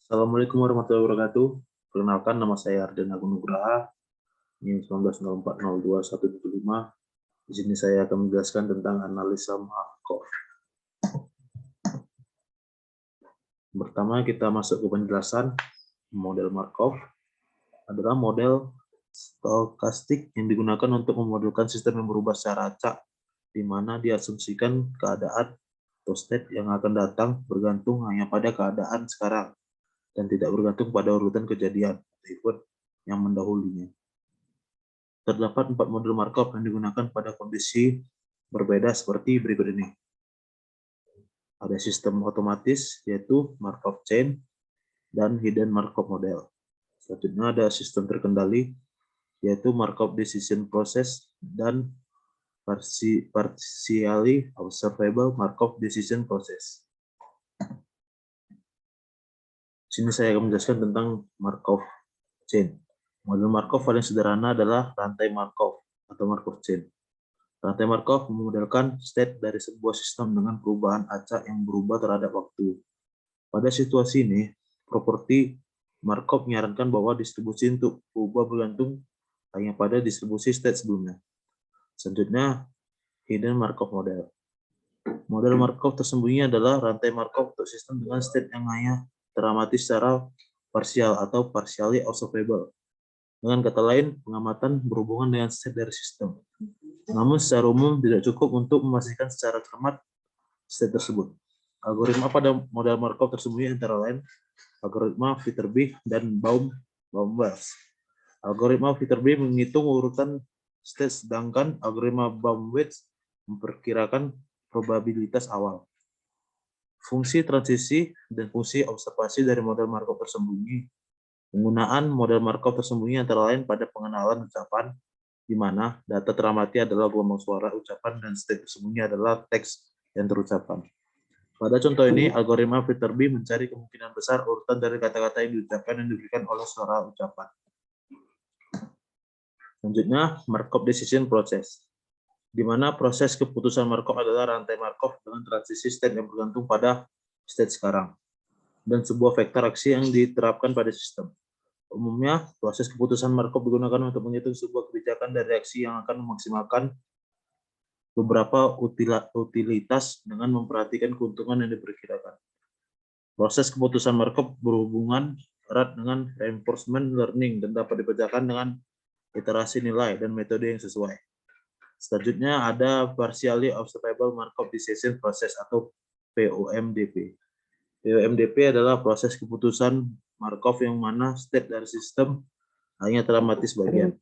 Assalamualaikum warahmatullahi wabarakatuh. Perkenalkan, nama saya Arden Agung Nugraha. Ini 190402-175. Di sini saya akan menjelaskan tentang analisa Markov. Pertama, kita masuk ke penjelasan. Model Markov adalah model stokastik yang digunakan untuk memodelkan sistem yang berubah secara acak, di mana diasumsikan keadaan atau state yang akan datang bergantung hanya pada keadaan sekarang dan tidak bergantung pada urutan kejadian event yang mendahulunya. Terdapat 4 model Markov yang digunakan pada kondisi berbeda seperti berikut ini. Ada sistem otomatis, yaitu Markov Chain, dan Hidden Markov Model. Selanjutnya ada sistem terkendali, yaitu Markov Decision Process, dan Partially Observable Markov Decision Process. Sini saya akan menjelaskan tentang Markov Chain. Model Markov paling sederhana adalah rantai Markov atau Markov Chain. Rantai Markov memodelkan state dari sebuah sistem dengan perubahan acak yang berubah terhadap waktu. Pada situasi ini, properti Markov menyarankan bahwa distribusi untuk berubah bergantung hanya pada distribusi state sebelumnya. Selanjutnya, Hidden Markov Model. Model Markov tersembunyi adalah rantai Markov untuk sistem dengan state yang hanya teramati secara parsial atau partially observable. Dengan kata lain, pengamatan berhubungan dengan state dari sistem. Namun secara umum tidak cukup untuk memastikan secara cermat state tersebut. Algoritma pada model Markov tersembunyi antara lain algoritma Viterbi dan Baum-Wells. Algoritma Viterbi menghitung urutan state, sedangkan algoritma Baum-Wells memperkirakan probabilitas awal. Fungsi transisi dan fungsi observasi dari model Markov tersembunyi. Penggunaan model Markov tersembunyi antara lain pada pengenalan ucapan, di mana data teramati adalah gelombang suara ucapan dan state tersembunyi adalah teks yang terucapkan. Pada contoh ini, algoritma Viterbi mencari kemungkinan besar urutan dari kata-kata yang diucapkan dan diberikan oleh suara ucapan. Selanjutnya, Markov Decision Process, di mana proses keputusan Markov adalah rantai Markov dengan transisi state yang bergantung pada state sekarang, dan sebuah vektor aksi yang diterapkan pada sistem. Umumnya, proses keputusan Markov digunakan untuk menghitung sebuah kebijakan dari aksi yang akan memaksimalkan beberapa utilitas dengan memperhatikan keuntungan yang diperkirakan. Proses keputusan Markov berhubungan erat dengan reinforcement learning dan dapat dikerjakan dengan iterasi nilai dan metode yang sesuai. Selanjutnya ada Partially Observable Markov Decision Process atau POMDP. POMDP adalah proses keputusan Markov yang mana state dari sistem hanya teramati sebagian.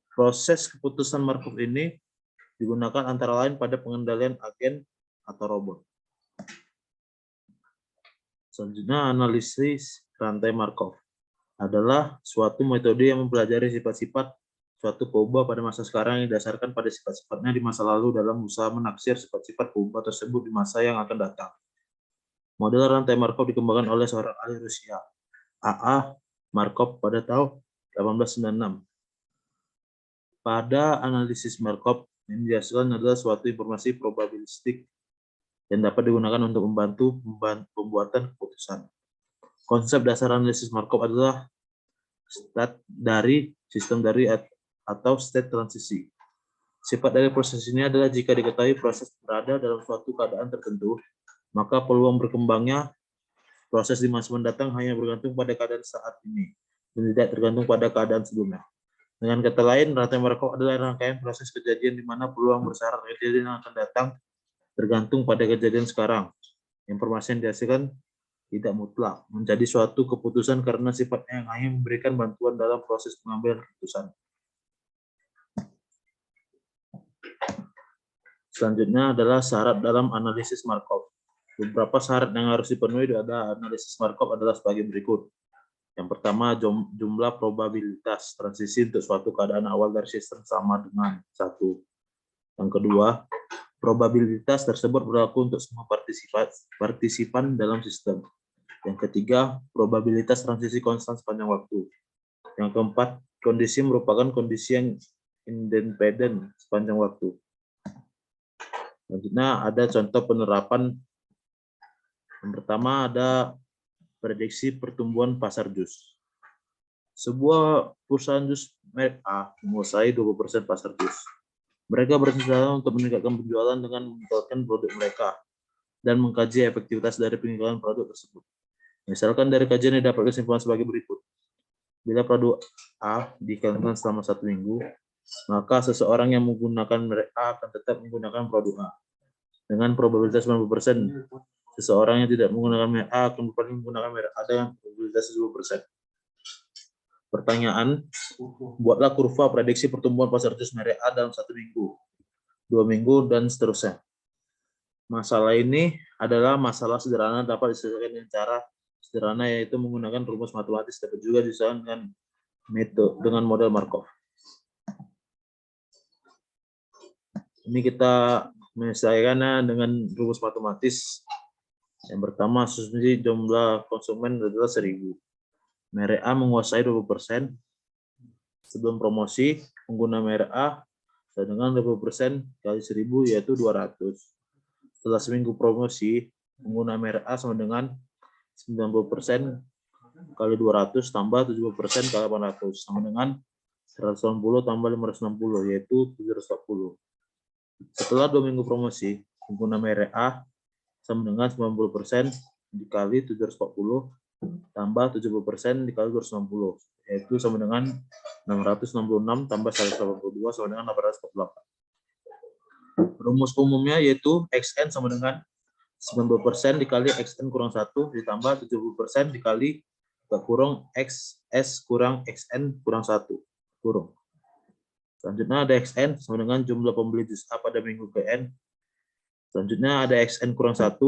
Proses keputusan Markov ini digunakan antara lain pada pengendalian agen atau robot. Selanjutnya, analisis rantai Markov adalah suatu metode yang mempelajari sifat-sifat suatu peubah pada masa sekarang yang didasarkan pada sifat-sifatnya di masa lalu dalam usaha menaksir sifat-sifat peubah tersebut di masa yang akan datang. Model rantai Markov dikembangkan oleh seorang ahli Rusia, A.A. Markov pada tahun 1896. Pada analisis Markov, yang dihasilkan adalah suatu informasi probabilistik yang dapat digunakan untuk membantu pembuatan keputusan. Konsep dasar analisis Markov adalah state dari sistem dari atau state transisi. Sifat dari proses ini adalah jika diketahui proses berada dalam suatu keadaan tertentu, maka peluang berkembangnya proses di masa mendatang hanya bergantung pada keadaan saat ini dan tidak tergantung pada keadaan sebelumnya. Dengan kata lain, rantai Markov adalah rangkaian proses kejadian di mana peluang bersyarat kejadian yang akan datang tergantung pada kejadian sekarang. Informasi yang dihasilkan tidak mutlak menjadi suatu keputusan karena sifatnya yang hanya memberikan bantuan dalam proses pengambilan keputusan. Selanjutnya adalah syarat dalam analisis Markov. Beberapa syarat yang harus dipenuhi pada analisis Markov adalah sebagai berikut. Yang pertama, jumlah probabilitas transisi untuk suatu keadaan awal dari sistem sama dengan 1. Yang kedua, probabilitas tersebut berlaku untuk semua partisipan dalam sistem. Yang ketiga, probabilitas transisi konstan sepanjang waktu. Yang keempat, kondisi merupakan kondisi yang independen sepanjang waktu. Selanjutnya ada contoh penerapan. Yang pertama ada prediksi pertumbuhan pasar jus. Sebuah perusahaan jus merek A menguasai 20% pasar jus. Mereka berencana untuk meningkatkan penjualan dengan meningkatkan produk mereka dan mengkaji efektivitas dari peningkatan produk tersebut. Misalkan dari kajian yang dapat kesimpulan sebagai berikut. Bila produk A diiklankan selama 1 minggu, maka seseorang yang menggunakan merek A akan tetap menggunakan produk A. Dengan probabilitas 90%, seseorang yang tidak menggunakan merek A akan menggunakan merek A dengan probabilitas 10%. Pertanyaan, buatlah kurva prediksi pertumbuhan pasar jus merek A dalam 1 minggu, 2 minggu, dan seterusnya. Masalah ini adalah masalah sederhana dapat diselesaikan dengan cara sederhana, yaitu menggunakan rumus matematis, dapat juga diselesaikan dengan model Markov. Ini kita menyelesaikannya dengan rumus matematis. Yang pertama, asumsi jumlah konsumen adalah 1000. Merek A menguasai 20%. Sebelum promosi, pengguna merek A dengan 20% kali 1000 yaitu 200. Setelah seminggu promosi, pengguna merek A sama dengan 90% kali 200 tambah 70% kali 800 sama dengan 180 tambah 560 yaitu 740. Setelah 2 minggu promosi, pengguna merek A sama dengan 90% dikali 740 tambah 70% dikali 260 yaitu sama dengan 666 tambah 182 sama dengan 848. Rumus umumnya yaitu XN sama dengan 90% dikali XN kurang 1 ditambah 70% dikali kurang XS kurang XN kurang 1 kurung. Selanjutnya ada XN sama dengan jumlah pembeli jus A pada minggu ke-N. Selanjutnya ada XN kurang 1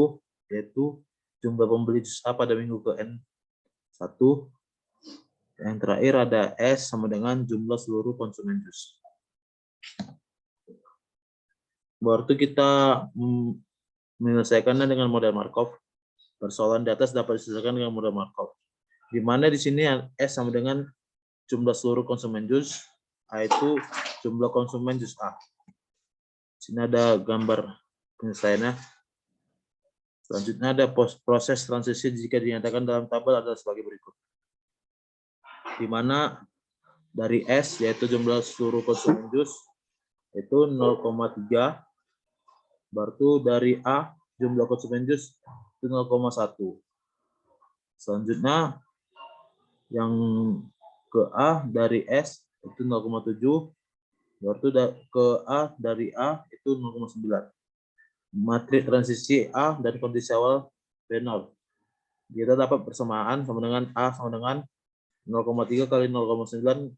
yaitu jumlah pembeli jus A pada minggu ke-N1. Yang terakhir ada S sama dengan jumlah seluruh konsumen jus. Baru kita menyelesaikannya dengan model Markov. Persoalan di atas dapat diselesaikan dengan model Markov. Di mana di sini S sama dengan jumlah seluruh konsumen jus, A itu jumlah konsumen jus A. Di sini ada gambar penyelesaiannya. Selanjutnya ada proses transisi jika dinyatakan dalam tabel adalah sebagai berikut. Di mana dari S yaitu jumlah seluruh konsumen jus itu 0,3, baru dari A jumlah konsumen jus itu 0,1. Selanjutnya yang ke A dari S itu 0,7, baru ke A dari A itu 0,9. Matriks transisi A dan kondisi awal B0. Kita dapat persamaan sama dengan A sama dengan 0,3 kali 0,9,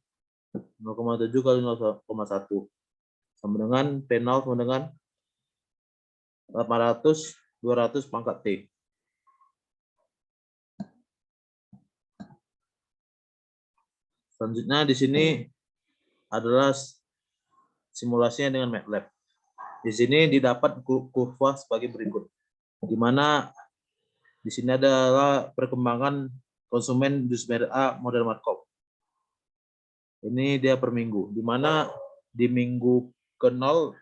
0,7 kali 0,1. Sama dengan P0 sama dengan 800, 200 pangkat T. Selanjutnya di sini adalah simulasinya dengan MATLAB. Di sini didapat kurva sebagai berikut. Di mana di sini adalah perkembangan konsumen jus merek A model Markov. Ini dia per minggu, di mana di minggu ke-0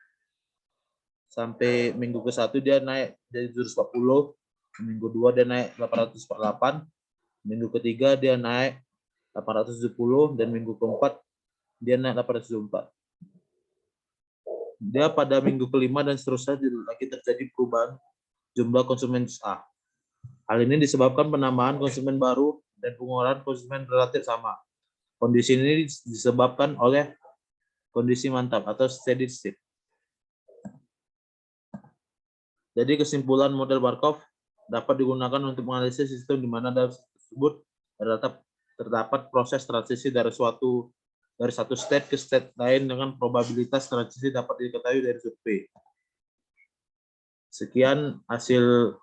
sampai minggu ke-1 dia naik dari 740, minggu 2 dia naik 848, minggu ke-3 dia naik 870, dan minggu ke-4 dia naik 874. Dia pada minggu ke-5 dan seterusnya lagi terjadi perubahan jumlah konsumen jus A. Hal ini disebabkan penambahan konsumen baru dan pengeluaran konsumen relatif sama. Kondisi ini disebabkan oleh kondisi mantap atau steady state. Jadi kesimpulan model Markov dapat digunakan untuk menganalisis sistem di mana dalam tersebut terdapat proses transisi dari satu state ke state lain dengan probabilitas transisi dapat diketahui dari survei. Sekian hasil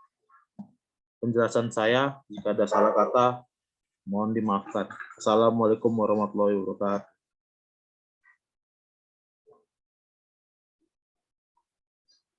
penjelasan saya. Jika ada salah kata, mohon dimaafkan. Assalamualaikum warahmatullahi wabarakatuh.